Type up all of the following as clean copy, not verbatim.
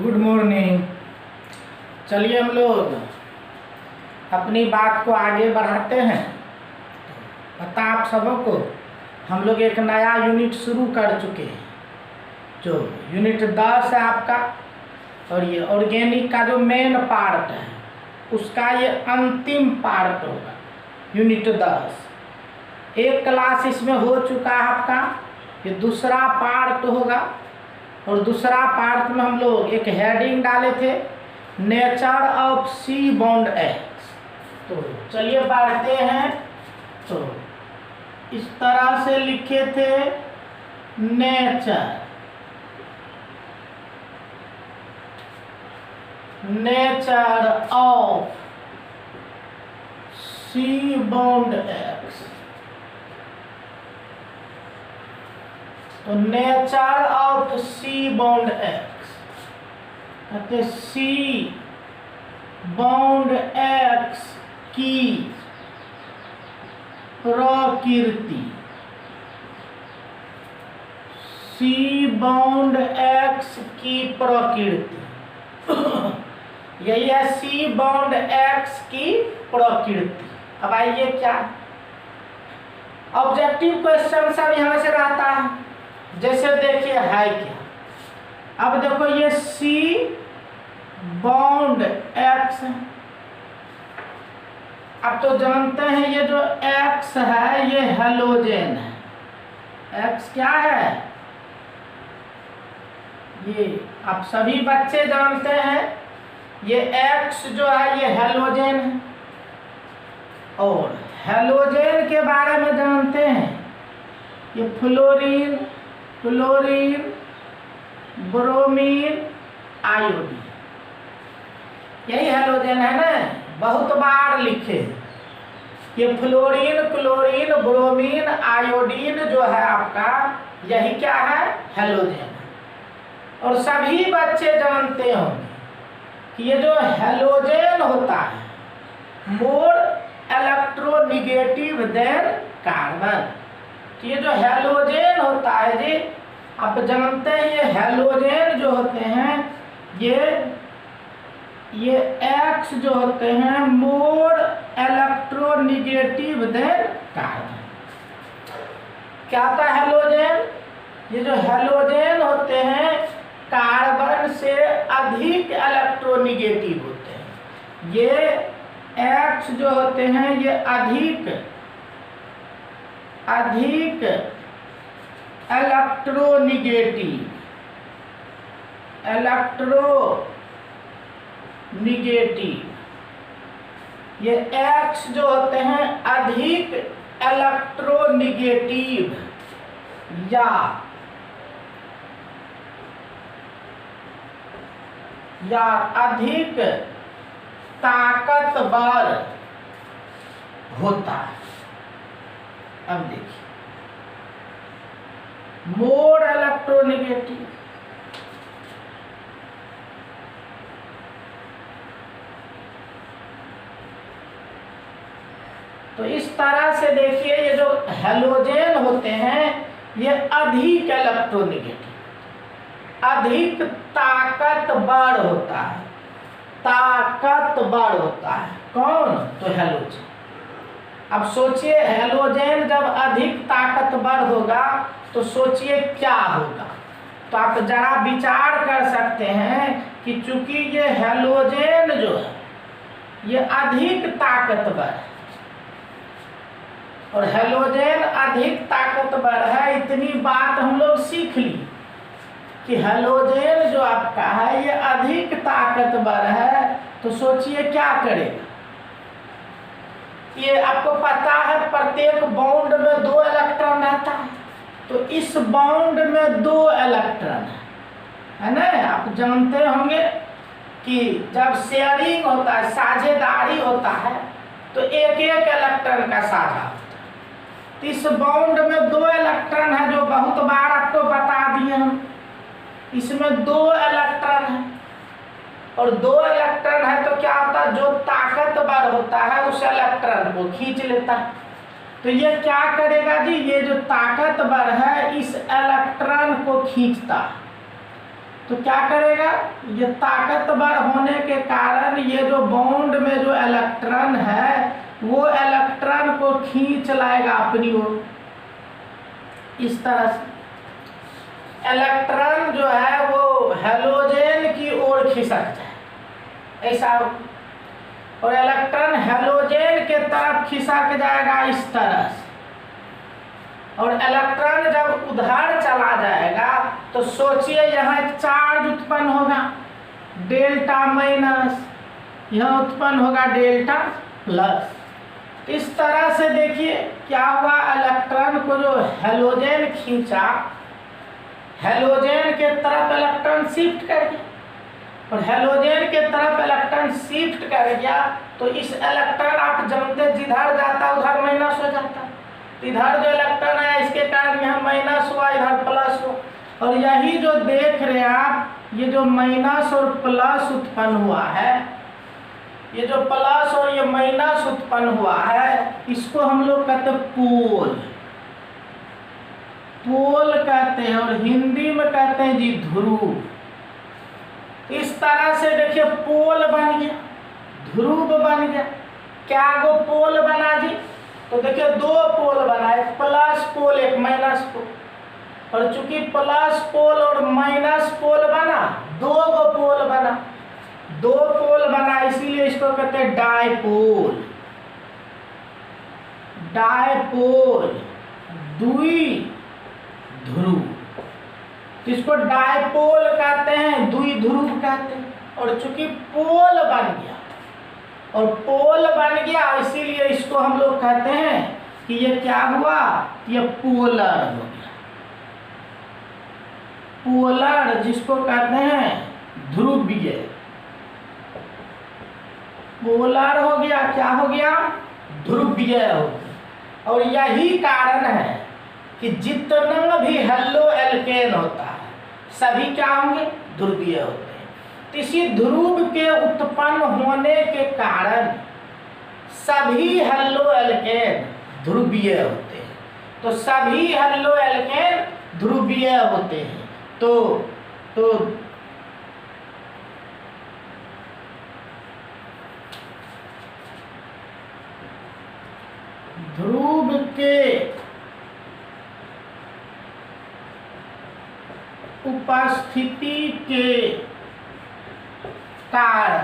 Good morning. चलिए हम लोग अपनी बात को आगे बढ़ाते हैं। पता आप सबों को हम लोग एक नया यूनिट शुरू कर चुके हैं, जो यूनिट 10 है आपका। और ये ऑर्गेनिक का जो मेन पार्ट है उसका ये अंतिम पार्ट होगा, यूनिट 10। एक क्लास इसमें हो चुका है आपका, ये दूसरा पार्ट होगा। और दूसरा पार्ट में हम लोग एक हेडिंग डाले थे, nature of C bond X. तो चलिए पढ़ते हैं। तो इस तरह से लिखे थे, nature of C bond X. तो nature of C bond X कहते सी बॉन्ड एक्स की प्रकृति। सी बॉन्ड एक्स की प्रकृति यही है, सी बॉन्ड एक्स की प्रकृति। अब आइए, क्या ऑब्जेक्टिव क्वेश्चन सब यहां से रहता है। जैसे देखिए है क्या, अब देखो ये सी बॉन्ड एक्स, अब तो जानते हैं ये जो एक्स है ये हेलोजन है। एक्स क्या है, ये आप सभी बच्चे जानते हैं, ये एक्स जो है ये हेलोजन है। और हेलोजन के बारे में जानते हैं, ये फ्लोरीन, ब्रोमीन, आयोडीन, यही हेलोजन है ना। बहुत बार लिखे ये फ्लोरीन, क्लोरीन, ब्रोमीन, आयोडीन जो है आपका, यही क्या है, हेलोजन। और सभी बच्चे जानते होंगे कि ये जो हेलोजन होता है मोर इलेक्ट्रोनिगेटिव देन कार्बन। तो ये जो हेलोजन होता है जी, आप जानते हैं ये हेलोजन जो होते हैं ये एक्स जो होते हैं मोर इलेक्ट्रोनिगेटिव देन कार्बन। क्या होता है हेलोजन, ये जो हेलोजन होते हैं कार्बन से अधिक इलेक्ट्रोनिगेटिव होते हैं। ये एक्स जो होते हैं ये अधिक इलेक्ट्रोनिगेटिव, ये एक्स जो होते हैं अधिक इलेक्ट्रोनिगेटिव या अधिक ताकतवर होता है। अब देखिए, मोर इलेक्ट्रोनिगेटिव, तो इस तरह से देखिए ये जो हेलोजन होते हैं ये अधिक इलेक्ट्रोनिगेटिव, अधिक ताकतवर होता है, कौन, तो हेलोजन। अब सोचिए हेलोजन जब अधिक ताकतवर होगा तो सोचिए क्या होगा। तो आप जरा विचार कर सकते हैं कि चूंकि ये हेलोजन जो है ये अधिक ताकतवर है, और हेलोजन अधिक ताकतवर है, इतनी बात हम लोग सीख ली कि हेलोजन जो आपका है ये अधिक ताकतवर है। तो सोचिए क्या करेगा। ये आपको पता है प्रत्येक बॉन्ड में 2 इलेक्ट्रॉन रहता है, तो इस बॉन्ड में 2 इलेक्ट्रॉन है ना। आप जानते होंगे कि जब शेयरिंग होता है, साझेदारी होता है, तो एक एक इलेक्ट्रॉन का साझा होता है। तो इस बॉन्ड में 2 इलेक्ट्रॉन है, जो बहुत बार आपको बता दिए हम। इसमें 2 इलेक्ट्रॉन है, और 2 इलेक्ट्रॉन है तो क्या होता है, जो ताकतवर होता है उस इलेक्ट्रॉन को खींच लेता है। तो ये क्या करेगा जी, ये जो ताकतवर है इस इलेक्ट्रॉन को खींचता है। तो क्या करेगा, ये ताकतवर होने के कारण ये जो बॉन्ड में जो इलेक्ट्रॉन है वो इलेक्ट्रॉन को खींच लाएगा अपनी ओर। इस तरह से इलेक्ट्रॉन जो है वो हैलोजन की ओर खिसक जाए, ऐसा। और इलेक्ट्रॉन हैलोजन के तरफ खिसक जाएगा इस तरह से। और इलेक्ट्रॉन जब उधर चला जाएगा तो सोचिए यहाँ एक चार्ज उत्पन्न होगा डेल्टा माइनस, यहाँ उत्पन्न होगा डेल्टा प्लस। इस तरह से देखिए क्या हुआ, इलेक्ट्रॉन को जो हैलोजन खींचा, हैलोजन के तरफ इलेक्ट्रॉन शिफ्ट कर गया। और हैलोजन के तरफ इलेक्ट्रॉन शिफ्ट कर गया तो इस इलेक्ट्रॉन आप जानते जिधर जाता उधर माइनस हो जाता। इधर जो इलेक्ट्रॉन है इसके कारण यहाँ माइनस हुआ, इधर प्लस हुआ। और यही जो देख रहे हैं आप, ये जो माइनस और प्लस उत्पन्न हुआ है, ये जो प्लस और ये माइनस उत्पन्न हुआ है, इसको हम लोग कहते हैं पोल। पोल कहते हैं और हिंदी में कहते हैं जी ध्रुव। इस तरह से देखिए पोल बन गया, ध्रुव बन गया। क्या गो पोल बना जी, तो देखिए दो पोल बना, एक प्लस पोल एक माइनस पोल। और चूंकि प्लस पोल और माइनस पोल बना, दो गो पोल बना, दो पोल बना, इसीलिए इसको कहते हैं डायपोल। डायपोल द्विध्रुव, इसको डायपोल कहते हैं, द्विध्रुव कहते हैं। और चूंकि पोल बन गया और पोल बन गया इसीलिए इसको हम लोग कहते हैं कि ये क्या हुआ, ये पोलर हो गया। पोलर जिसको कहते हैं ध्रुवीय, पोलर हो गया, क्या हो गया, ध्रुवीय हो गया। और यही कारण है कि जितना भी हेलो एल्केन होता है सभी क्या होंगे, ध्रुवीय होते हैं। इसी ध्रुव के उत्पन्न होने के कारण सभी हेलो एल्केन ध्रुवीय होते हैं। तो सभी हेलो एल्केन ध्रुवीय होते हैं। तो ध्रुव के उपस्थिति के कारण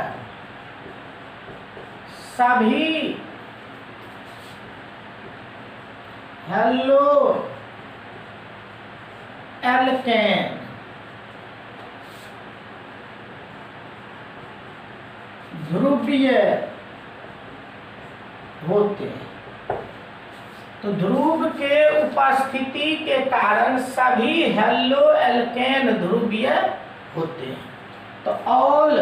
सभी हेलो एल्केन ध्रुवीय होते हैं। तो ध्रुव के उपस्थिति के कारण सभी हेलो एल्केन ध्रुवीय होते हैं। तो all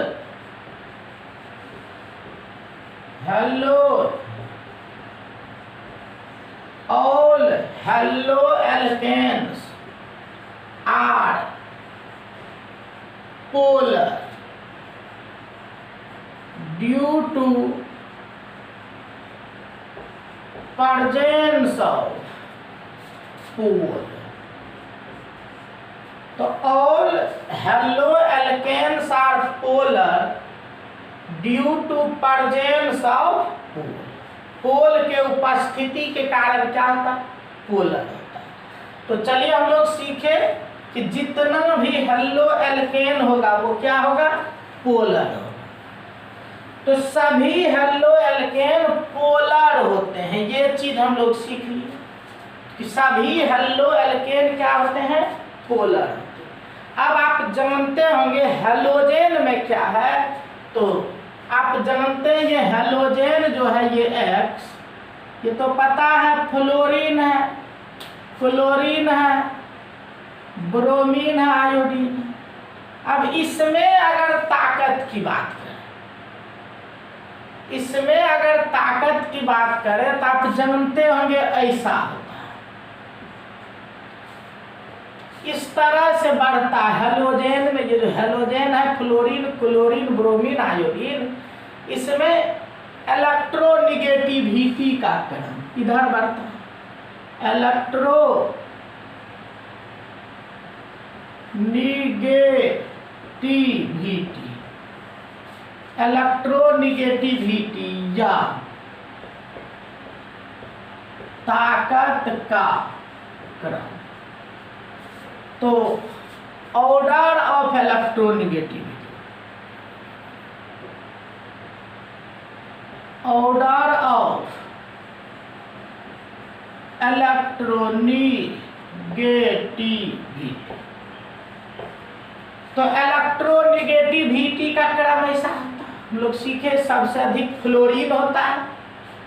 halo alkanes are polar due to presence of pole। तो all haloalkanes are polar due to presence of pole। पोल के उपस्थिति के कारण क्या होता है, पोलर होता है। तो चलिए हम लोग सीखे कि जितना भी हेलो एल्केन होगा वो क्या होगा, पोलर होगा। तो सभी हेलो एल्केन पोलर होते हैं, ये चीज हम लोग सीख लिए कि सभी हेलो एल्केन क्या होते हैं, पोलर होते हैं। अब आप जानते होंगे हेलोजेन में क्या है, तो आप जानते हैं ये हेलोजेन जो है ये X, ये तो पता है फ्लोरीन है, फ्लोरीन है, ब्रोमीन है, आयोडीन है। अब इसमें अगर ताकत की बात करें, इसमें अगर ताकत की बात करें तो आप जानते होंगे ऐसा होता है, इस तरह से बढ़ता है हेलोजेन में। ये जो हेलोजेन है फ्लोरीन, क्लोरीन, ब्रोमीन, आयोडीन, इसमें इलेक्ट्रोनिगेटिविटी का कण इधर बढ़ता है, इलेक्ट्रो इलेक्ट्रोनिगेटिविटी या ताकत का क्रम। तो order of electronegativity, order of electronegativity. तो इलेक्ट्रोनिगेटिविटी का क्रम ऐसा होता है, हम लोग सीखे सबसे अधिक फ्लोरीन होता है,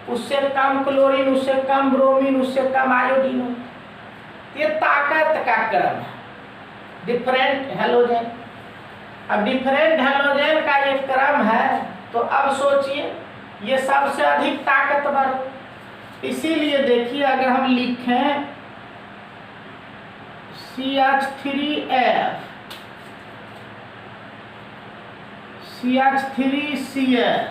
उससे कम क्लोरीन, उससे कम ब्रोमीन, उससे कम आयोडीन होता है। ये ताकत का क्रम है, डिफरेंट हैलोजन। अब डिफरेंट हैलोजन का ये क्रम है, तो अब सोचिए ये सबसे अधिक ताकतवर। इसीलिए देखिए अगर हम लिखें CH3F CH3Cl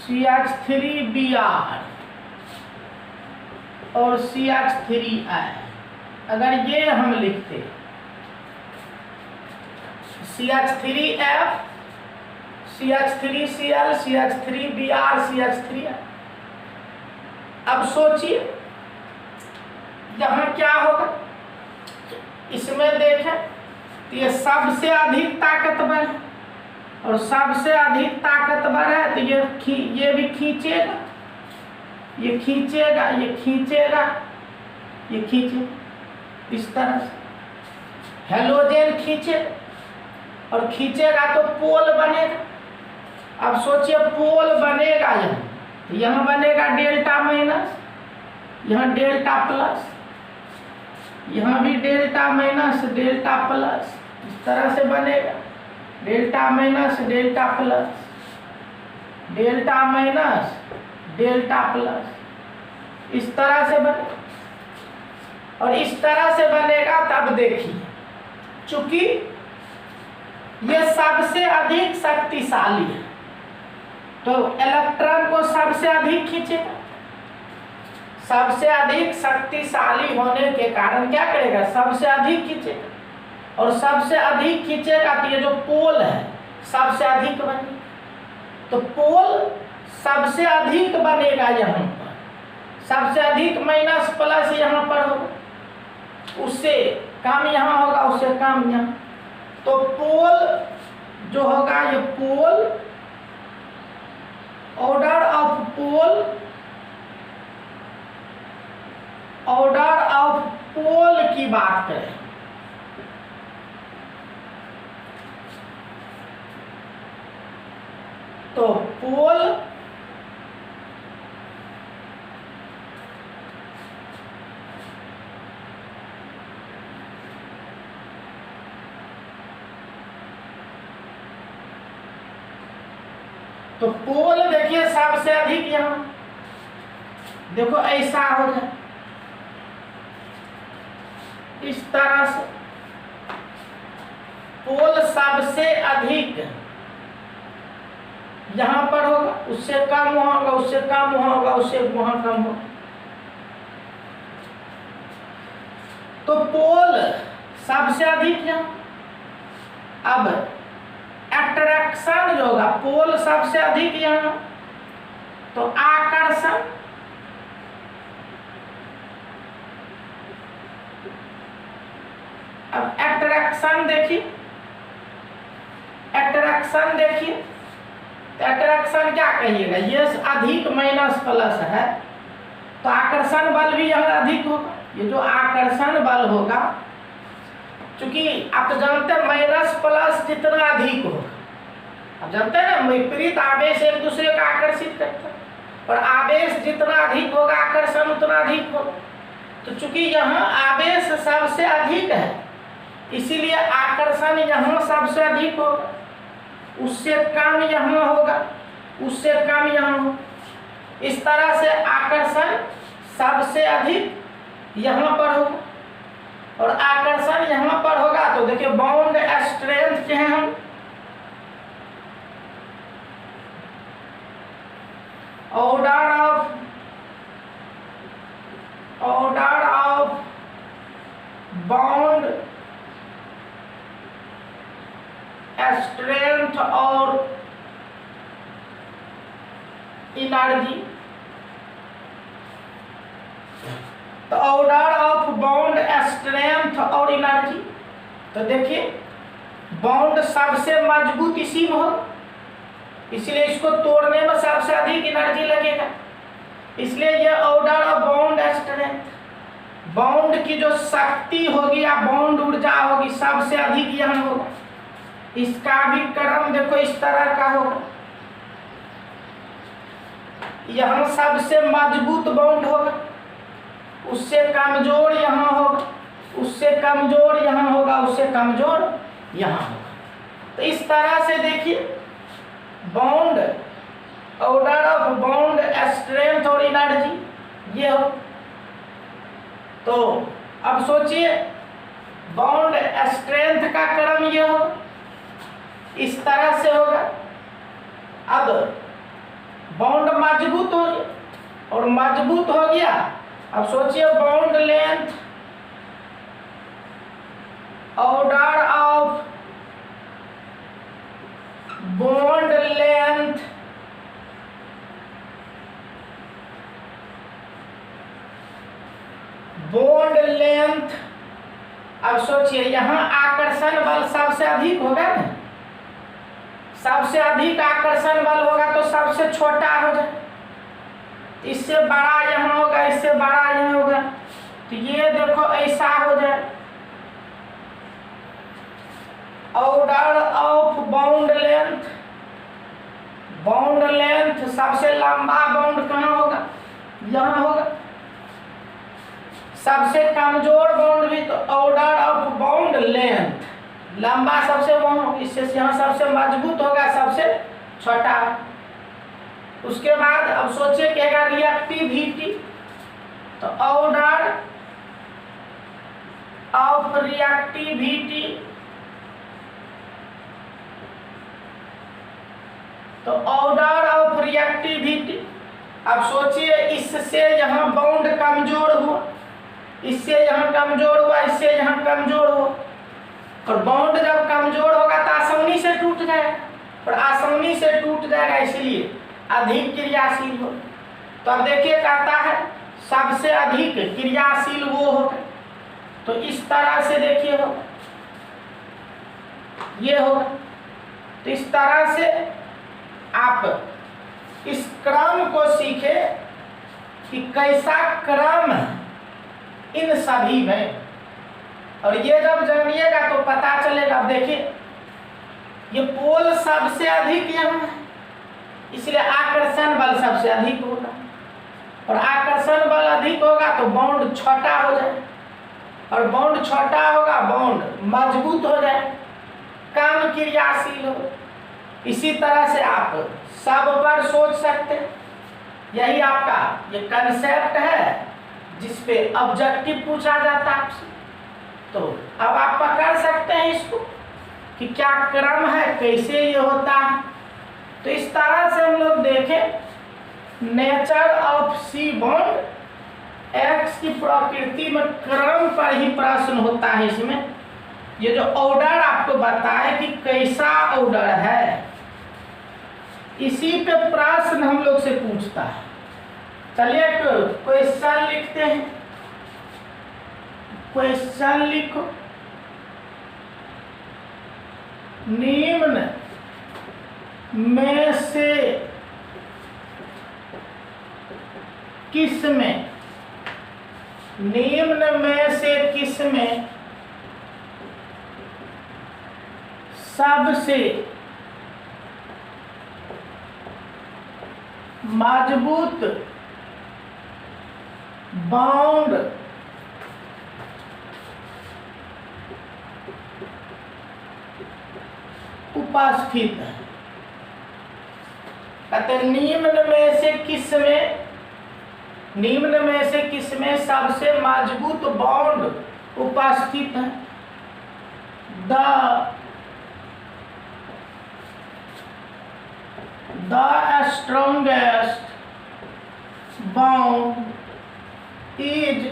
CH3Br और CH3I, अगर ये हम लिखते CH3F CH3Cl CH3Br CH3I, अब सोचिए यहाँ क्या होगा। इसमें देखें तो ये सबसे अधिक ताकतवर है, और सबसे अधिक ताकतवर है तो ये भी खींचेगा, ये खींचेगा, ये खींचेगा, ये खींचे, इस तरह से हेलोजन खींचे, और खींचेगा तो पोल बनेगा। अब सोचिए पोल बनेगा यहाँ, तो यहाँ बनेगा डेल्टा माइनस, यहाँ डेल्टा प्लस, यहाँ भी डेल्टा माइनस डेल्टा प्लस, इस तरह से बनेगा delta minus delta plus, delta minus delta plus, इस तरह से बनेगा। और इस तरह से बनेगा तब देखिए, चूंकि ये सबसे अधिक शक्तिशाली है तो इलेक्ट्रॉन को सबसे अधिक खींचेगा। सबसे अधिक शक्तिशाली होने के कारण क्या करेगा, सबसे अधिक खींचेगा, और सबसे अधिक खींचेगा तो ये जो पोल है सबसे अधिक बनेगा। तो पोल सबसे अधिक बनेगा यहाँ पर, सबसे अधिक माइनस प्लस यहाँ पर होगा, उससे कम यहाँ होगा, उससे कम यहाँ। तो पोल जो होगा, ये pole, order of pole, order of pole की बात करें तो पोल देखिए सबसे अधिक यहाँ देखो ऐसा हो जाए, इस तरह से पोल सबसे अधिक यहाँ पर होगा, उससे कम वहाँ होगा, उससे कम वहाँ होगा, उससे वहाँ कम होगा। तो पोल सबसे अधिक यहाँ। अब अट्रैक्शन जो होगा, पोल सबसे अधिक यहाँ, तो आकर्षण, अब अट्रैक्शन देखिए, अट्रैक्शन देखिए, तो अट्रैक्शन क्या कहिएगा, ये अधिक माइनस प्लस है तो आकर्षण बल भी यहाँ अधिक होगा। ये जो आकर्षण बल होगा, चूंकि आप जानते हैं माइनस प्लस जितना अधिक होगा, आप जानते हैं ना, विपरीत आवेश एक दूसरे को आकर्षित करता है, और आवेश जितना अधिक होगा आकर्षण उतना अधिक होगा। तो चूंकि यहाँ आवेश सबसे अधिक है, इसीलिए आकर्षण यहाँ सबसे अधिक होगा, उससे कम यहाँ होगा, उससे कम यहाँ होगा। इस तरह से आकर्षण सबसे अधिक यहाँ पर होगा, और आकर्षण यहाँ पर होगा। तो देखिए बॉन्ड स्ट्रेंथ के हैं हम, ऑर्डर ऑफ बॉन्ड स्ट्रेंथ और एनर्जी। तो ऑर्डर ऑफ बॉन्ड स्ट्रेंथ और एनर्जी, तो देखिए बॉन्ड सबसे मजबूत इसी में हो, इसलिए इसको तोड़ने में सबसे अधिक एनर्जी लगेगा, इसलिए ये order of bond strength. Bond की जो शक्ति होगी या बॉन्ड ऊर्जा होगी सबसे अधिक यहाँ होगा। इसका भी क्रम देखो इस तरह का होगा, यहाँ सबसे मजबूत बॉन्ड होगा, उससे कमजोर यहाँ होगा, उससे कमजोर यहाँ होगा, उससे कमजोर यहाँ होगा। तो इस तरह से देखिए bond, order of bond strength और एनर्जी ये हो। तो अब सोचिए बॉन्ड स्ट्रेंथ का क्रम ये हो, इस तरह से होगा। अब बॉन्ड मजबूत हो गया और मजबूत हो गया, अब सोचिए bond length, order of bond length bond length. अब सोचिए यहाँ आकर्षण बल सबसे अधिक होगा ना, सबसे अधिक आकर्षण बल होगा तो सबसे छोटा हो जाए, इससे बड़ा यहाँ होगा, इससे बड़ा यहाँ होगा, तो ये देखो ऐसा हो जाए। Order of bond length, bond length सबसे लंबा बॉन्ड कहाँ होगा, यहाँ होगा। सबसे कमजोर बॉन्ड भी, तो ऑर्डर ऑफ बॉन्ड लेंथ, लंबा सबसे वहाँ, इससे यहाँ सबसे मजबूत होगा, सबसे छोटा। उसके बाद अब सोचिए कि अगर रिएक्टिविटी, तो ऑर्डर ऑफ रिएक्टिविटी, तो ऑर्डर ऑफ रिएक्टिविटी। अब सोचिए इससे यहाँ बॉन्ड कमजोर हुआ, इससे यहाँ कमजोर हुआ, इससे यहाँ कमजोर हुआ, और बॉन्ड जब कमजोर होगा तो आसानी से टूट जाएगा, और आसानी से टूट जाएगा इसलिए अधिक क्रियाशील हो। तो अब देखिए कहता है सबसे अधिक क्रियाशील वो होगा, तो इस तरह से देखिए हो ये होगा। तो इस तरह से आप इस क्रम को सीखे कि कैसा क्रम इन सभी में, और ये जब जानिएगा तो पता चलेगा। अब देखिए ये पोल सबसे अधिक यहाँ है, इसलिए आकर्षण बल सबसे अधिक होगा, और आकर्षण बल अधिक होगा तो बॉन्ड छोटा हो जाए, और बॉन्ड छोटा होगा बॉन्ड मजबूत हो जाए, कम क्रियाशील हो। इसी तरह से आप सब पर सोच सकते हैं, यही आपका ये कंसेप्ट है जिस पे ऑब्जेक्टिव पूछा जाता है आपसे। तो अब आप पकड़ सकते हैं इसको कि क्या क्रम है, कैसे ये होता है। तो इस तरह से हम लोग देखें nature of C bond, X की प्रकृति में क्रम पर ही प्रश्न होता है। इसमें ये जो ऑर्डर आपको बताए कि कैसा ऑर्डर है, इसी पे प्रश्न हम लोग से पूछता है। चलिए क्वेश्चन लिखते हैं, क्वेश्चन लिखो। निम्न में से किसमें, निम्न में से किसमें सबसे मजबूत बॉन्ड उपस्थित है। कहते निम्न में से किसमें, निम्न में से किसमें सबसे मजबूत बॉन्ड उपस्थित है। The strongest bond is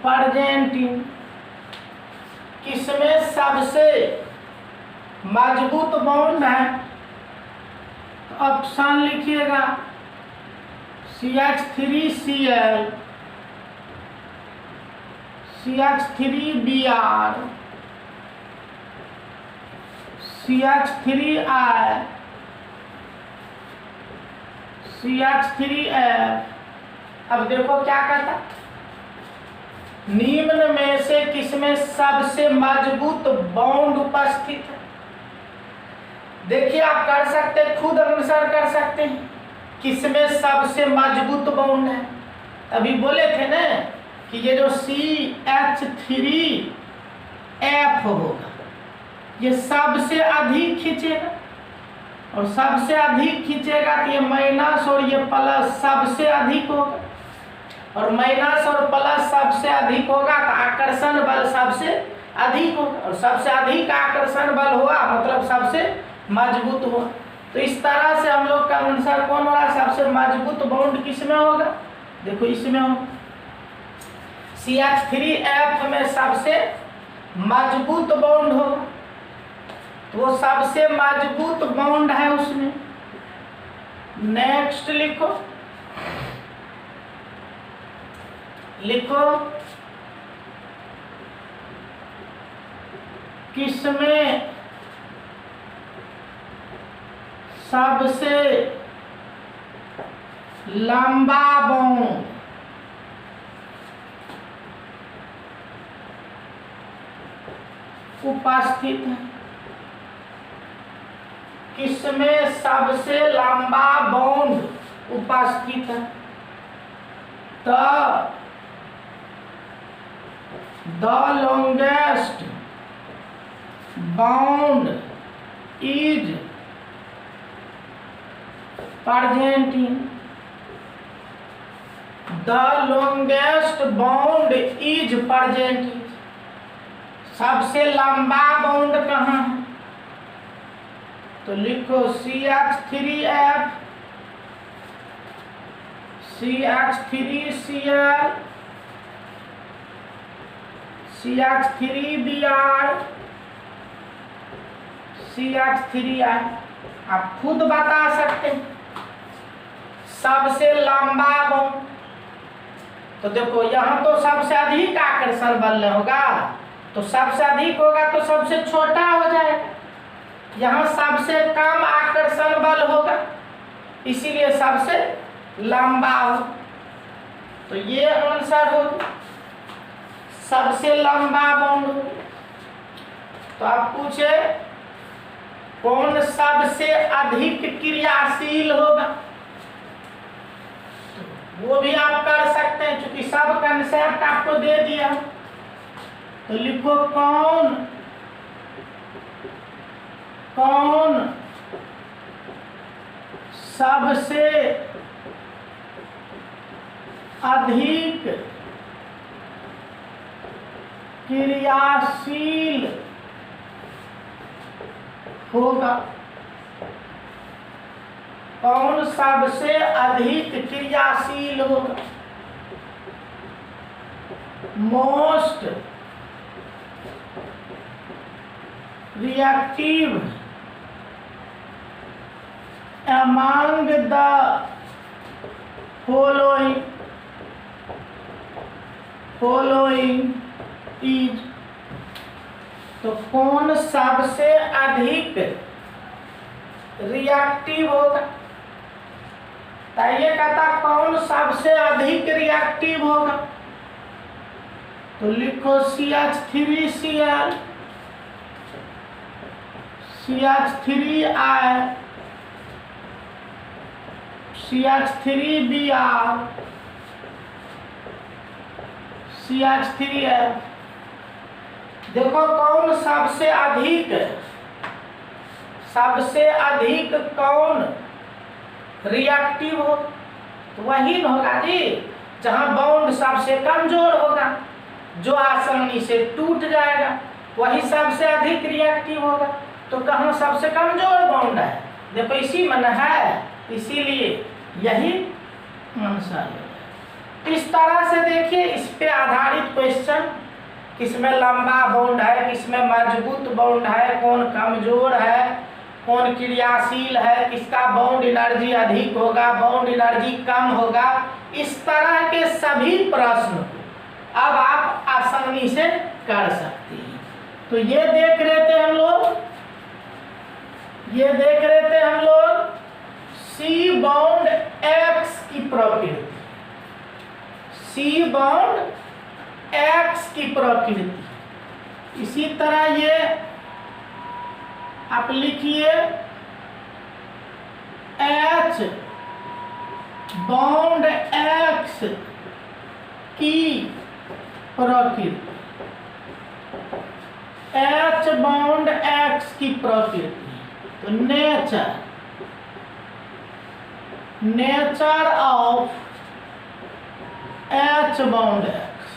present in किसमें सबसे मजबूत बॉन्ड है, तो ऑप्शन लिखिएगा CH3Cl, CH3Br, CH3I, CH3F। अब देखो क्या कहता, निम्न में से किसमें सबसे मजबूत बॉन्ड उपस्थित है। देखिए आप कर सकते हैं, खुद अनुसार कर सकते हैं किसमें सबसे मजबूत बॉन्ड है। अभी बोले थे ना कि ये जो CH3F होगा ये सबसे अधिक खींचेगा, और सबसे अधिक खींचेगा तो ये माइनस और ये प्लस सबसे अधिक होगा, और माइनस और प्लस सबसे अधिक होगा तो आकर्षण बल सबसे अधिक होगा, और सबसे अधिक आकर्षण बल हुआ मतलब सबसे मजबूत हुआ। तो इस तरह से हम लोग का आंसर कौन हो रहा है, सबसे मजबूत बॉन्ड किसमें होगा, देखो इसमें होगा। CH3F में सबसे मजबूत बॉन्ड होगा, तो वो सबसे मजबूत बॉन्ड है उसमें। नेक्स्ट लिखो, किसमें सबसे लंबा बॉन्ड उपस्थित है, किसमें सबसे लंबा बॉन्ड उपस्थित है। The longest bound is present in, the longest bound is present in, सबसे लंबा बाउंड कहाँ है, तो लिखो CH3F, CH3Cl, CH3Br, CH3I। आप खुद बता सकते हैं सबसे लंबा बॉन्ड, तो देखो यहाँ तो सबसे अधिक आकर्षण बल होगा, तो सबसे अधिक होगा तो सबसे छोटा हो जाएगा, यहाँ सबसे कम आकर्षण बल होगा इसीलिए सबसे लंबा हो, तो ये आंसर हो सबसे लंबा बॉन्ड हो। तो आप पूछे कौन सबसे अधिक क्रियाशील होगा, तो वो भी आप कर सकते हैं क्योंकि सब कंसेप्ट आपको दे दिया। तो लिखो कौन सबसे अधिक क्रियाशील होगा, कौन सबसे अधिक क्रियाशील होगा। Most reactive among the following is, तो कौन सबसे अधिक रिएक्टिव होगा, ये कहता कौन सबसे अधिक रिएक्टिव होगा, तो लिखो CH3Cl, CH3I, CH3Br, CH3F। देखो कौन सबसे अधिक कौन रिएक्टिव हो, तो वही होगा जी जहां बाउंड सबसे कमजोर होगा, जो आसानी से टूट जाएगा, वही सबसे अधिक रिएक्टिव होगा। तो कहाँ सबसे कमजोर बाउंड है, देखो इसी में है, इसीलिए यही आंसर है। इस तरह से देखिए इस पे आधारित क्वेश्चन किसमें लंबा बॉन्ड है, किसमें मजबूत बॉन्ड है, कौन कमजोर है, कौन क्रियाशील है, किसका बॉन्ड एनर्जी अधिक होगा, बॉन्ड एनर्जी कम होगा। इस तरह के सभी प्रश्न अब आप आसानी से कर सकते हैं। तो ये देख रहे थे हम लोग, सी बॉन्ड एक्स की प्रकृति, सी बॉन्ड एक्स की प्रकृति। इसी तरह ये आप लिखिए एच बॉन्ड एक्स की प्रकृति, एच बॉन्ड एक्स की प्रकृति। तो nature of H bond x,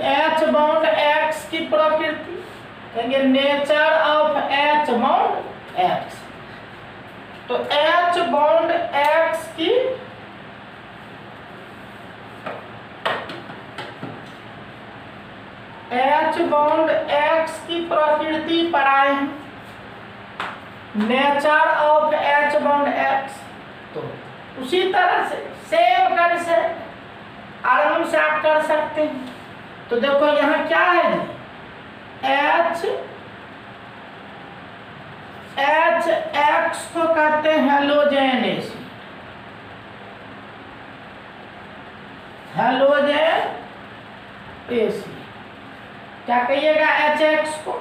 H bond X की प्रकृति कहेंगे nature of H bond X. तो एच बॉन्ड एक्स की एच बॉन्ड एक्स की प्रकृति पढ़ाए हैं, nature of H bond X. तो उसी तरह से सेम कंसेप्ट आराम से आप कर सकते हैं। तो देखो यहाँ क्या है जी, एच एक्स को कहते हैं हेलोजन एसिड, हेलोजन एसिड। क्या कहिएगा एच एक्स को?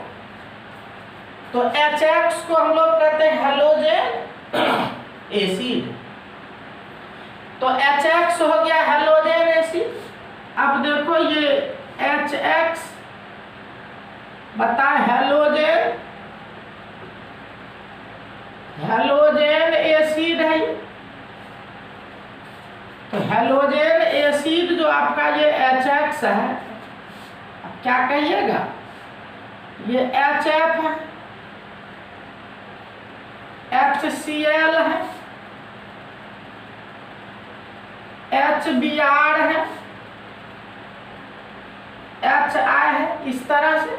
तो एच एक्स को हम लोग कहते हैं हेलोजन एसिड। तो एच एक्स हो गया हेलोजन एसिड। अब देखो ये एच एक्स बताए हेलोजन एसिड है। तो हेलोजन एसिड जो आपका ये एच एक्स है, अब क्या कहिएगा, ये एच एफ है, HCl है, HBr है, HI है। इस तरह से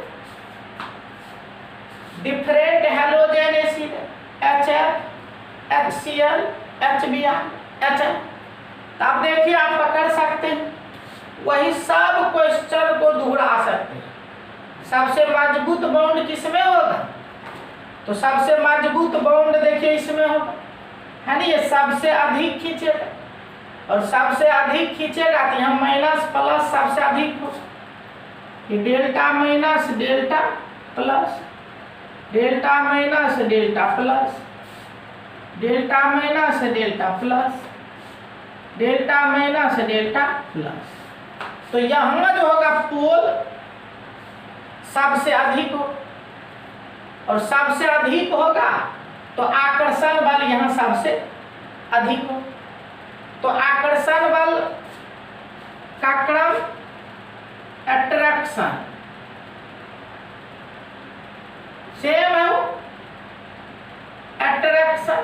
डिफरेंट हेलोजन एसिड है, HF, HCl, HBr, HI। तो आप देखिए आप पकड़ सकते हैं, वही सब क्वेश्चन को दोहरा सकते हैं। सबसे मजबूत बॉन्ड किसमें होगा? तो सबसे मजबूत बॉन्ड देखिए इसमें होगा, है ना। ये सबसे अधिक खींचेगा और सबसे अधिक खींचेगा तो यहाँ माइनस प्लस सबसे अधिक होगा। ये delta minus delta plus, delta minus delta plus, delta minus delta plus, delta minus delta plus. तो यहाँ जो होगा पोल सबसे अधिक हो, और सबसे अधिक होगा तो आकर्षण बल यहाँ सबसे अधिक हो। तो आकर्षण बल का क्रम अट्रैक्शन सेम है, अट्रैक्शन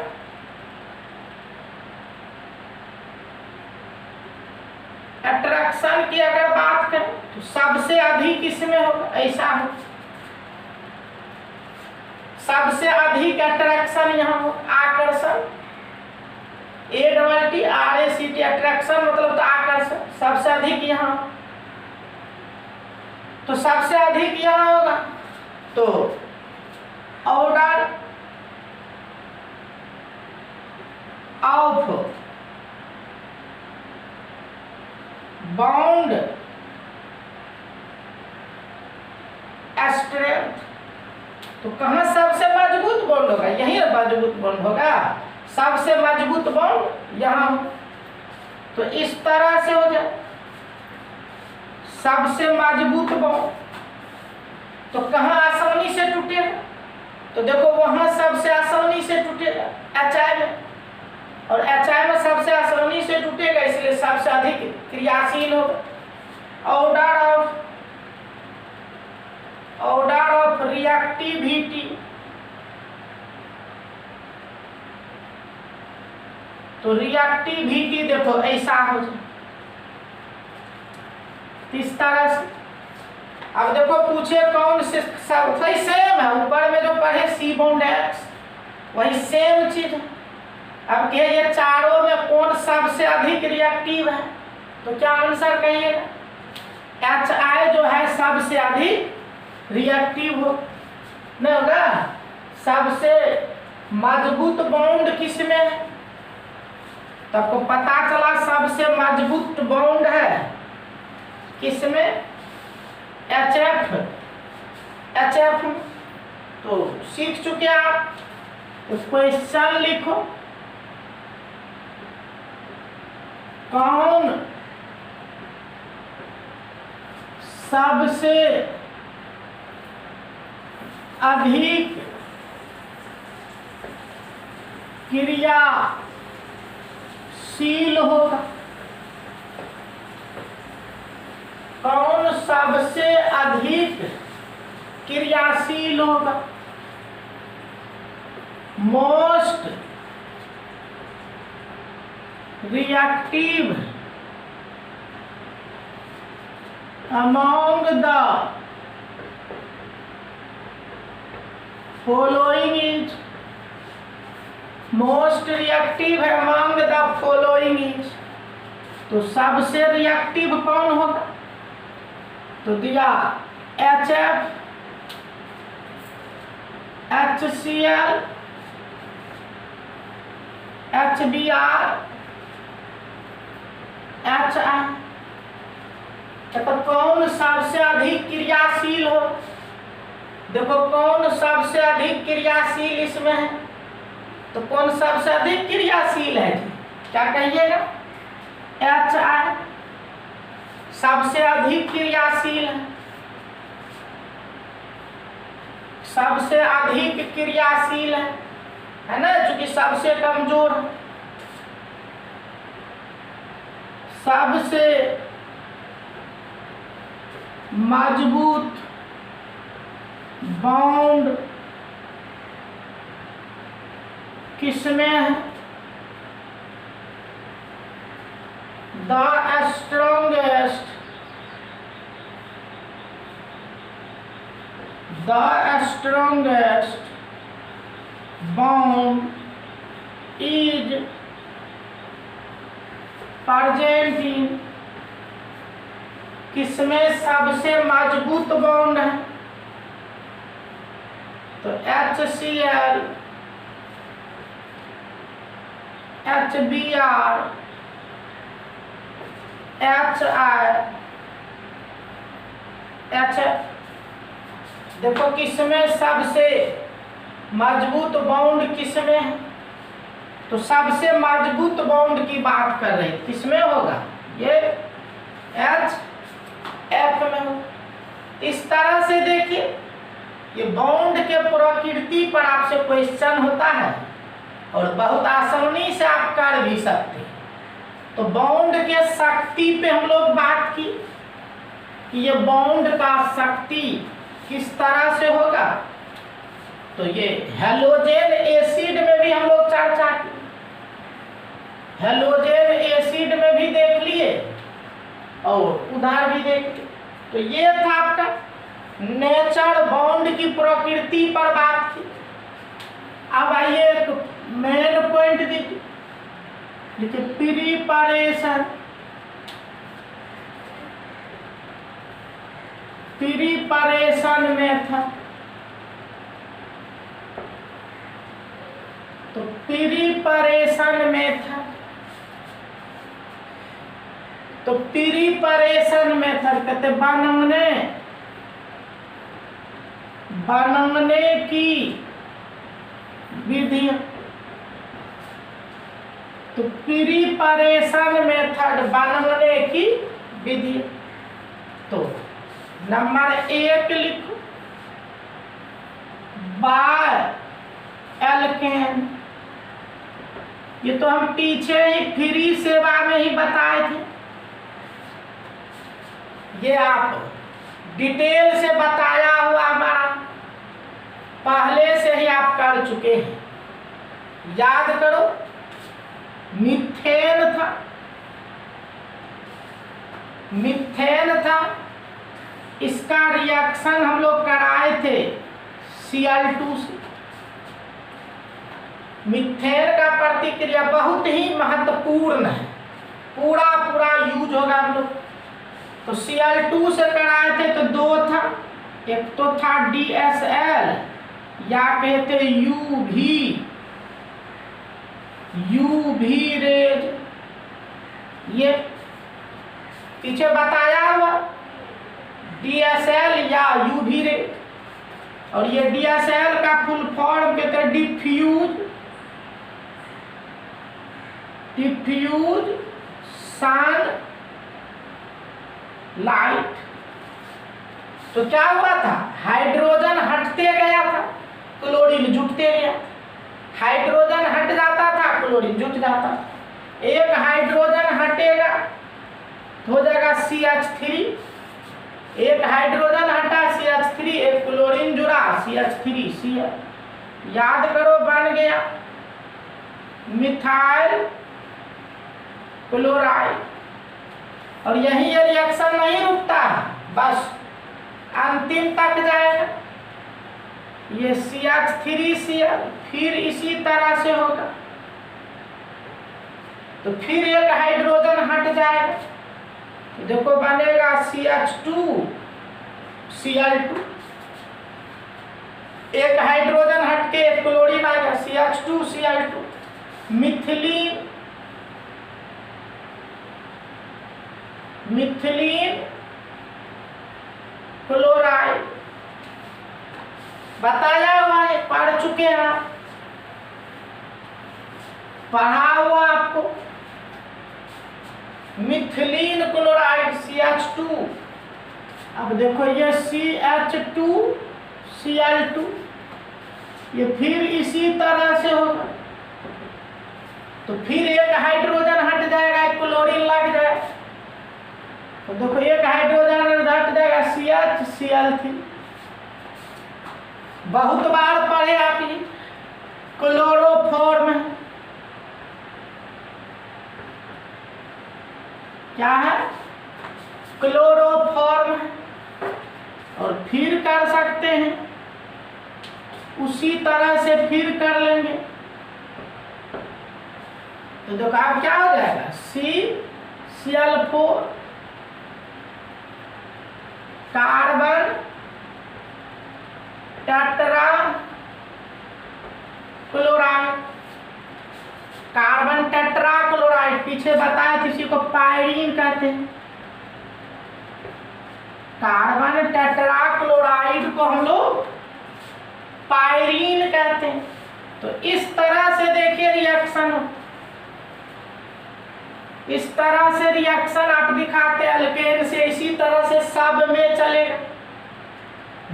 अट्रैक्शन की अगर बात करें तो सबसे अधिक इसमें होगा, ऐसा हो, सबसे अधिक अट्रैक्शन यहाँ हो, आकर्षण ACT अट्रैक्शन मतलब तो आकर्षण सबसे अधिक यहाँ हो। तो सबसे अधिक यहाँ होगा तो ऑर्डर ऑफ बाउंड स्ट्रेंथ। तो कहाँ सबसे मजबूत बॉन्ड होगा? यही मजबूत बॉन्ड होगा, सबसे मजबूत बॉन्ड यहाँ। तो इस तरह से हो जाए सबसे मजबूत बॉन्ड। तो कहाँ आसानी से टूटेगा? तो देखो वहां सबसे आसानी से टूटेगा HI में, और HI में सबसे आसानी से टूटेगा, इसलिए सबसे अधिक क्रियाशील होगा। Order of reactivity. तो रिएक्टिविटी देखो ऐसा हो जाए, तो इस तरह से अब देखो पूछे कौन से सब वही सेम है, ऊपर में जो पढ़े सी बॉन्ड एक्स वही सेम चीज है। अब कहे ये चारों में कौन सबसे अधिक रिएक्टिव है, तो क्या आंसर कहिएगा? HI जो है सबसे अधिक रिएक्टिव हो नहीं होगा। सबसे मजबूत बॉन्ड किसमें है, तो आपको पता चला सबसे मजबूत बॉन्ड है किसमें? HF में। तो सीख चुके आप, तो क्वेश्चन लिखो कौन सबसे अधिक क्रियाशील होगा? कौन सबसे अधिक क्रियाशील होगा? Most reactive among the following is, most reactive है among the following is, तो सबसे रिएक्टिव कौन होगा? तो दिया HF, HCl, HBr, HI। तो कौन सबसे अधिक क्रियाशील हो? देखो कौन सबसे अधिक क्रियाशील इसमें है, तो कौन सबसे अधिक क्रियाशील है? क्या कहिएगा? HI सबसे अधिक क्रियाशील है, सबसे अधिक क्रियाशील है ना, चूंकि सबसे कमजोर है। सबसे मजबूत बॉन्ड किसमें है? The strongest bond is present in, किसमें सबसे मजबूत बॉन्ड है? तो HCl, HBr, HI, HF। देखो किसमें सबसे मजबूत बॉन्ड किसमें है, तो सबसे मजबूत बॉन्ड की बात कर रहे, किसमें होगा? ये HF में हो। इस तरह से देखिए ये बॉन्ड के प्रकृति पर आपसे क्वेश्चन होता है और बहुत आसानी से आप कर भी सकते हैं। तो बॉन्ड के शक्ति पे हम लोग बात की कि ये बॉन्ड का शक्ति किस तरह से होगा। तो ये हेलोजन एसिड में भी हम लोग चर्चा की, हेलोजन एसिड में भी देख लिए और उधर भी देख लिए। तो ये था आपका नेचर बॉन्ड की प्रकृति पर बात की। अब आइए एक मेन पॉइंट देखिए, प्रिपरेशन। प्रिपरेशन मेथड, तो प्रिपरेशन मेथड, तो प्रिपरेशन मेथड कहते बनने की विधि। तो प्रिपरेशन मेथड बनने की विधि। तो नंबर 1 लिखो, बाय एल्केन। ये तो हम पीछे ही फ्री सेवा में ही बताए थे, ये आप डिटेल से बताया हुआ हमारा पहले से ही आप कर चुके हैं। याद करो, मिथेन था, मिथेन था, इसका रिएक्शन हम लोग कराए थे Cl2 से। मिथेन का प्रतिक्रिया बहुत ही महत्वपूर्ण है, पूरा यूज होगा हम लोग। तो Cl2 से कराए थे तो दो था, एक तो था DSL या कहते UV रेज, ये पीछे बताया हुआ DSL या UV रेज। और ये DSL का फुल फॉर्म कहते हैं डिफ्यूज सन लाइट। तो क्या हुआ था, हाइड्रोजन हटते गया था, क्लोरीन जुटते गया। हाइड्रोजन हट जाता था, क्लोरीन जुट जाता। एक हाइड्रोजन हटेगा तो हो जाएगा CH3, एक हाइड्रोजन हटा CH3, एक क्लोरीन जुड़ा CH3 याद करो बन गया मिथाइल क्लोराइड। और यही ये रिएक्शन नहीं रुकता, बस अंतिम तक जाएगा। ये CH3Cl फिर इसी तरह से होगा, तो फिर एक हाइड्रोजन हट जाएगा, तो देखो बनेगा CH2Cl2। एक हाइड्रोजन हट के एक क्लोरीन आएगा CH2Cl2। मिथिलीन क्लोराइड बताया हुआ है, पढ़ चुके हैं आप, पढ़ा हुआ आपको। Methylene chloride CH2। अब देखो ये CH2Cl2, ये फिर इसी तरह से होगा, तो फिर एक हाइड्रोजन हट जाएगा, एक क्लोरीन लग जाएगा, तो देखो एक हाइड्रोजन हट जाएगा CH Cl3। बहुत बार पढ़े आप ये, क्लोरोफॉर्म क्या है, क्लोरोफॉर्म। और फिर कर सकते हैं उसी तरह से, फिर कर लेंगे तो देखो आप क्या हो जाएगा CCl4 carbon tetra chloride. Carbon tetra chloride पीछे बताया, किसी को पायरीन कहते हैं। कार्बन टेट्रा क्लोराइड को हम लोग पायरीन कहते हैं। तो इस तरह से देखिए रिएक्शन, इस तरह से रिएक्शन आप दिखाते अल्केन से, इसी तरह से सब में चलेगा।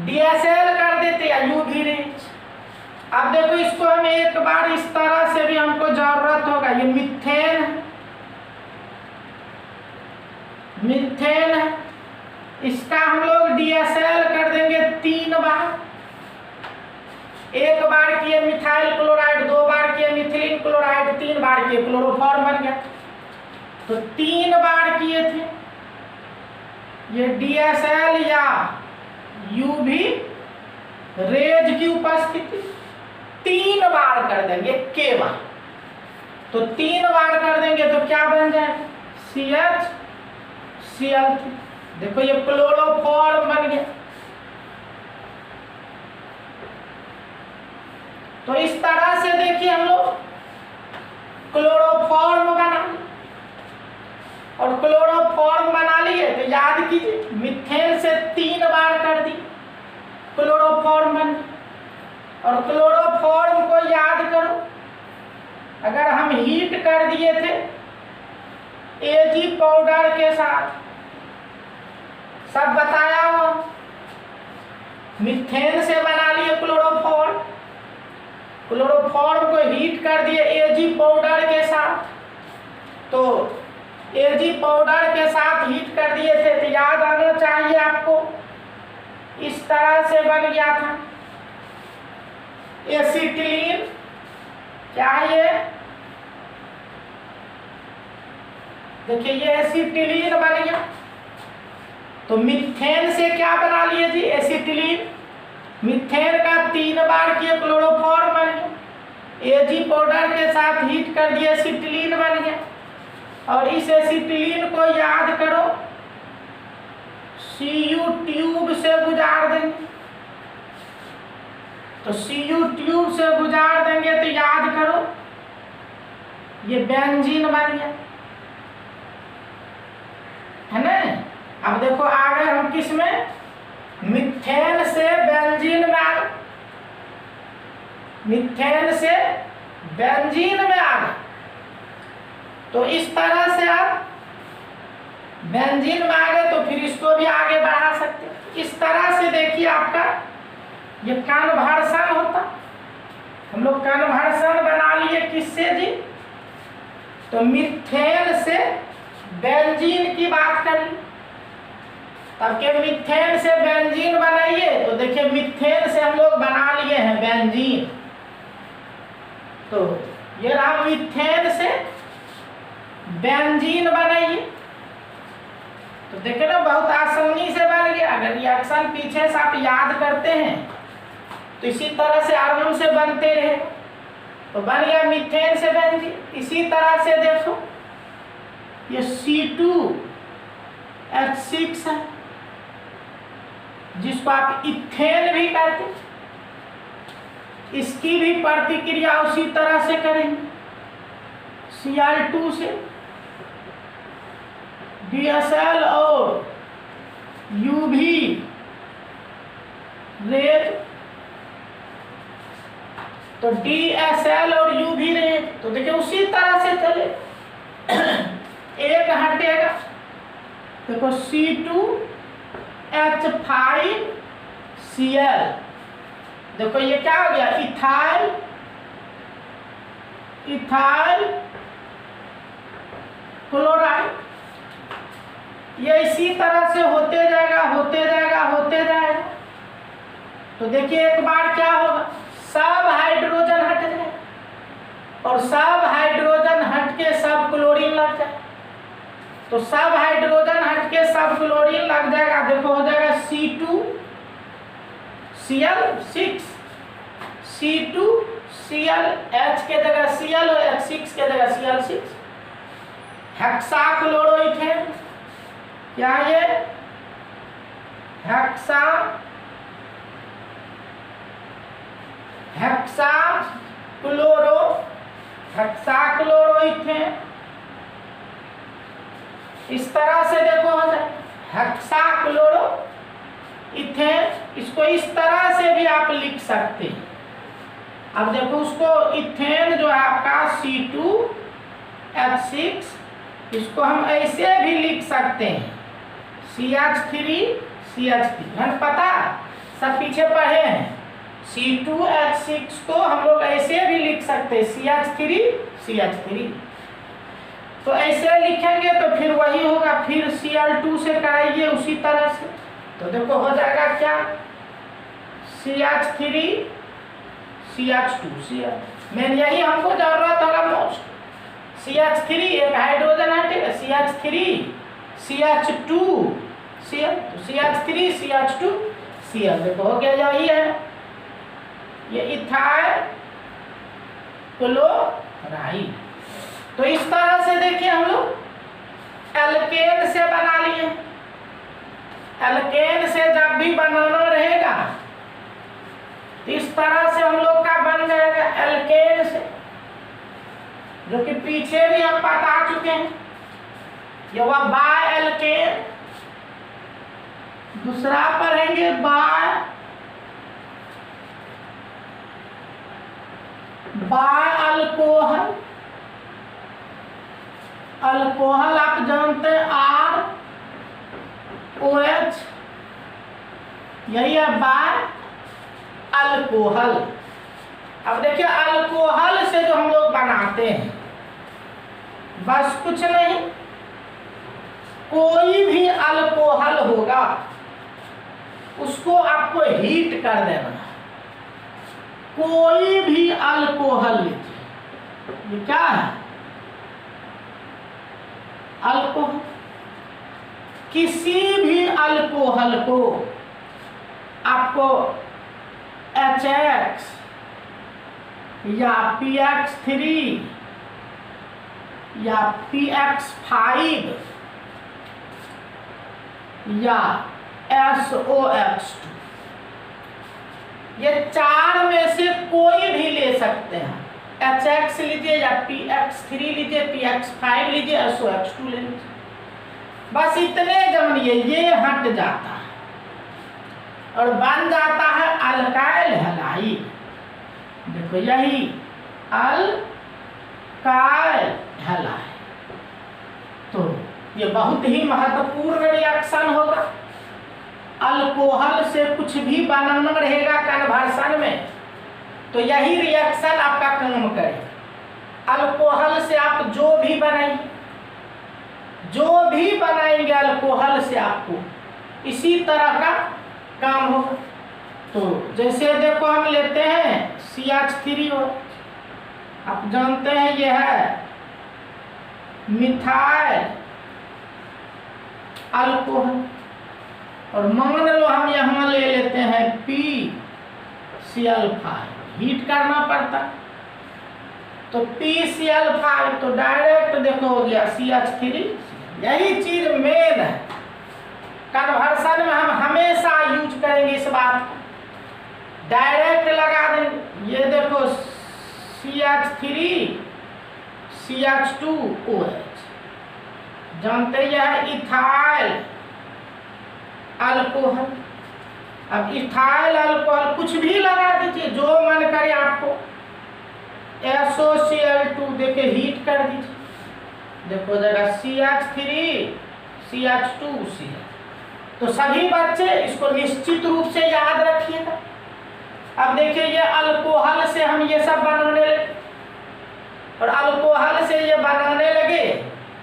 DSL कर देते या UV रेज। अब देखो इसको हम एक बार इस तरह से भी हमको जरूरत होगा, ये मिथेन है, इसका हम लोग DSL कर देंगे 3 बार। एक बार किए मिथाइल क्लोराइड, 2 बार किए मिथिलीन क्लोराइड, 3 बार किए क्लोरोफॉर्म बन गया। तो 3 बार किए थे, ये DSL या UV रेज की उपस्थिति 3 बार कर देंगे केवल। तो 3 बार कर देंगे तो क्या बन जाएगा CHCl3। देखो ये क्लोरोफॉर्म बन गया। तो इस तरह से देखिए हम लोग क्लोरोफॉर्म बना, और क्लोरोफॉर्म बना लिए तो याद कीजिए मिथेन से 3 बार कर दी, क्लोरोफॉर्म बन। और क्लोरोफॉर्म को याद करो, अगर हम हीट कर दिए थे Ag पाउडर के साथ, सब बताया हुआ, मिथेन से बना लिए क्लोरोफॉर्म, क्लोरोफॉर्म को हीट कर दिए Ag पाउडर के साथ, तो Ag पाउडर के साथ हीट कर दिए थे, तो याद आना चाहिए आपको, इस तरह से बन गया था एसिटिलीन। क्या है ये, देखिए ये एसिटिलीन बन गया। तो मिथेन से क्या बना लिए जी, एसिटिलीन। मिथेन का 3 बार के क्लोरोफॉर्म बन गया, एजी पाउडर के साथ हीट कर दिया, एसिटिलीन बन गया। और इस एसिटिलीन को याद करो सीयू ट्यूब से गुजार देंगे। तो सीयू ट्यूब से गुजार देंगे तो याद करो ये बेंजीन बन गया, है ना। अब देखो आ गए हम किस में, मिथेन से बेंजीन में आ गए, मिथेन से बेंजीन में आ गए। तो इस तरह से आप बेंजीन में आ गए तो फिर इसको भी आगे बढ़ा सकते हैं। इस तरह से देखिए आपका ये कन्वर्सन होता। हम लोग कन्वर्सन बना लिए किससे जी, तो मिथेन से बेंजीन की बात कर ली। तब के मिथेन से बेंजीन बनाइए तो देखिए मिथेन से हम लोग बना लिए हैं बेंजीन। तो ये रहा मिथेन से बेंजीन बनाइए, तो देखिए ना बहुत आसानी से बन गया। अगर रिएक्शन पीछे से आप याद करते हैं तो इसी तरह से आर्गन से बनते रहे, तो बन गया मीथेन से बेंजीन। इसी तरह से देखो ये C2H6 है जिसको आप इथेन भी कहते हैं, इसकी भी प्रतिक्रिया उसी तरह से करेंगे। Cl2 से DSL और UV रेज, तो DSL और UV रेज तो देखिए उसी तरह से चले, एक हटेगा। देखो C2H5Cl, देखो ये क्या हो गया, इथाइल इथाइल क्लोराइड। ये इसी तरह से होते जाएगा होते जाएगा होते जाएगा। तो देखिए एक बार क्या होगा, सब हाइड्रोजन हट जाए और सब हाइड्रोजन हट के सब क्लोरीन लग जाए। तो सब हाइड्रोजन हट के सब क्लोरीन लग जाएगा। देखो हो जाएगा C2Cl6, C2Cl, H के जगह Cl और H6 के जगह Cl6, हेक्साक्लोरोइथेन। क्या ये हेक्साक्लोरोइथेन। इस तरह से देखो हो जाए हेक्साक्लोरोइथेन। इसको इस तरह से भी आप लिख सकते हैं। अब देखो उसको इथेन जो है आपका C2H6, इसको हम ऐसे भी लिख सकते हैं CH3CH3, हमें पता सब पीछे पढ़े हैं। C2H6 को हम लोग ऐसे भी लिख सकते हैं CH3CH3। तो ऐसे लिखेंगे तो फिर वही होगा, फिर Cl2 से कराइए उसी तरह से। तो देखो हो जाएगा क्या, CH3CH2 मेन यही हमको जरूरत होगा मोस्ट। CH3 एक हाइड्रोजन हटेगा, CH3CH2Cl, तो CH3CH2Cl। देखो हो गया यही है, ये इथाइल क्लोराइड। तो इस तरह से देखिए हम लोग एल्केन से बना लिए। एल्केन से जब भी बनाना रहेगा तो इस तरह से हम लोग का बन जाएगा एल्केन से, जो कि पीछे भी हम बता चुके हैं। ये हुआ बाय एल्केन, दूसरा पढ़ेंगे बाय अल्कोहल। अल्कोहल आप जानते हैं ROH, यही है बाय अल्कोहल। अब देखिए अल्कोहल से जो हम लोग बनाते हैं, बस कुछ नहीं, कोई भी अल्कोहल होगा उसको आपको हीट कर देना। कोई भी अल्कोहल लीजिए, ये क्या है, अल्कोहल। किसी भी अल्कोहल को आपको HX या PX3 या PX5 या SOX2, ये 4 में से कोई भी ले सकते हैं। HX लीजिए या PX3 लीजिए, PX5 लीजिए, SOX2 ले लीजिए, बस इतने जमनिए, ये हट जाता है और बन जाता है अल्काइल हैलाइड। देखो यही अल्काइल हैलाइड। तो ये बहुत ही महत्वपूर्ण रिएक्शन होगा। अल्कोहल से कुछ भी बनाना रहेगा कन्वर्सन में, तो यही रिएक्शन आपका काम करेगा। अल्कोहल से आप जो भी बनाइए, जो भी बनाएंगे अल्कोहल से आपको इसी तरह का काम होगा। तो जैसे देखो हम लेते हैं CH3O, आप जानते हैं ये है मिथाइल अल्कोहल, और मान लो हम यहाँ ले लेते हैं PCl5, हीट करना पड़ता, तो PCl5 तो डायरेक्ट देखो हो गया CH3। यही चीज मेन है कन्वर्सन में, हम हमेशा यूज करेंगे इस बात को, डायरेक्ट लगा देंगे। ये देखो CH3 CH2OH, जानते हैं यह है इथाइल अल्कोहल। अब इथाइल अल्कोहल कुछ भी लगा दीजिए, जो मन करे आपको। SOCl2 देखिए हीट कर दीजिए, देखो जगह CH3 CH2CH। तो सभी बच्चे इसको निश्चित रूप से याद रखिएगा। अब देखिए ये अल्कोहल से हम ये सब बनाने लगे, और अल्कोहल से ये बनाने लगे,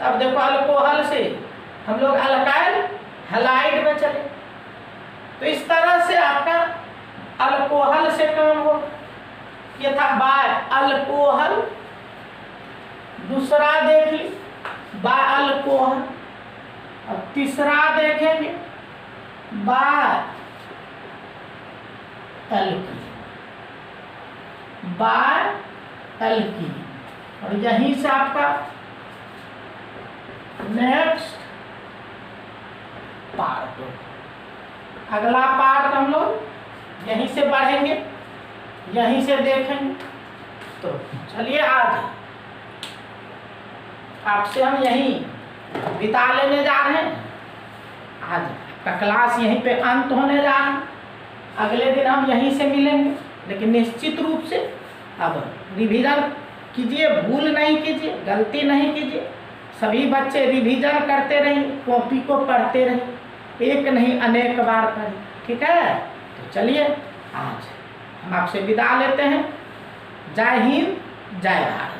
तब देखो अल्कोहल से हम लोग अल्काइल हैलाइड में चले। तो इस तरह से आपका अल्कोहल से काम हो। ये था बाय अल्कोहल। दूसरा देख ली बाय अल्कोहल। अब तीसरा देखेंगे बाय एल्कीन, बाय एल्कीन। और यहीं से आपका नेक्स्ट पार्ट हो, अगला पार्ट हम लोग यहीं से बढ़ेंगे, यहीं से देखेंगे। तो चलिए आज आपसे हम यहीं बिता लेने जा रहे हैं। आज का क्लास यहीं पे अंत होने जा रहा है, अगले दिन हम यहीं से मिलेंगे। लेकिन निश्चित रूप से अब रिवीजन कीजिए, भूल नहीं कीजिए, गलती नहीं कीजिए। सभी बच्चे रिवीजन करते रहिए, कॉपी को पढ़ते रहिए, एक नहीं अनेक बार पढ़ें, ठीक है। तो चलिए आज हम आपसे विदा लेते हैं। जय हिंद, जय भारत।